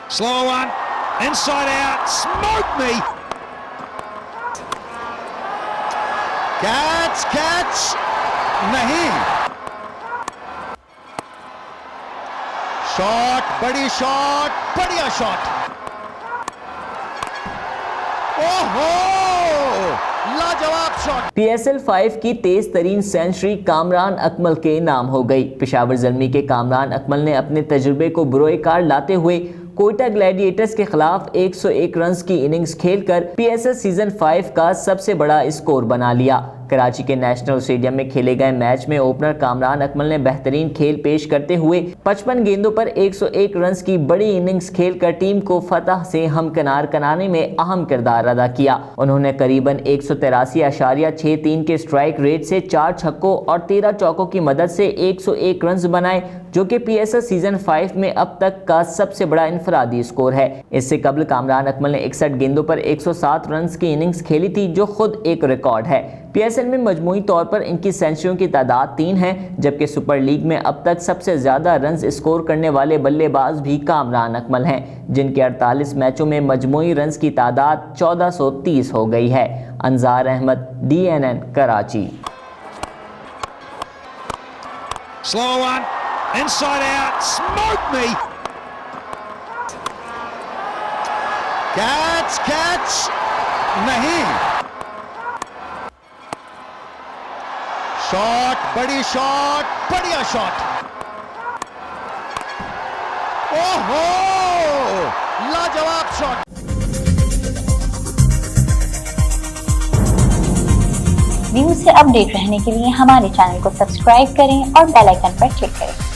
Slow one, inside out, smoke me. Catch, नहीं. Shot, बड़ी shot, बढ़िया शॉट. ओहो, लाजवाब शॉट. PSL 5 की तेज तरीन सेंचुरी कामरान अकमल के नाम हो गई। पेशावर ज़ल्मी के कामरान अकमल ने अपने तजुर्बे को बुरोए कार लाते हुए कोयटा ग्लैडिएटर्स के खिलाफ 101 रन्स की इनिंग्स खेलकर PSL सीजन 5 का सबसे बड़ा स्कोर बना लिया। कराची के नेशनल स्टेडियम में खेले गए मैच में ओपनर कामरान अकमल ने बेहतरीन खेल पेश करते हुए 55 गेंदों पर 101 रन्स की बड़ी इनिंग्स खेलकर टीम को फतह से हमकिनार कराने में अहम किरदार अदा किया। उन्होंने करीबन 183.63 के स्ट्राइक रेट से 4 छक्कों और 13 चौकों की मदद से 101 रन्स बनाए, जो कि PSL सीजन 5 में अब तक का सबसे बड़ा इनफरादी स्कोर है। इससे कबल कामरान अकमल ने 61 गेंदों पर 107 रन्स की इनिंग्स खेली थी, जो खुद एक रिकॉर्ड है। PSL में मजमूई तौर पर इनकी सेंचुरियों की तादाद 3 है, जबकि सुपर लीग में अब तक सबसे ज्यादा रन्स स्कोर करने वाले बल्लेबाज भी कामरान अकमल हैं, जिनके 48 मैचों में मजमूई रन्स की तादाद 1430 हो गई है। Anzar Ahmed, DNN, Karachi. Slow one, inside out, smoke me. Catch, नहीं. शॉट, बड़ी शॉट, बढ़िया शॉट. ओहो, लाजवाब शॉट. न्यूज़ से अपडेट रहने के लिए हमारे चैनल को सब्सक्राइब करें और बेल आइकन पर क्लिक करें।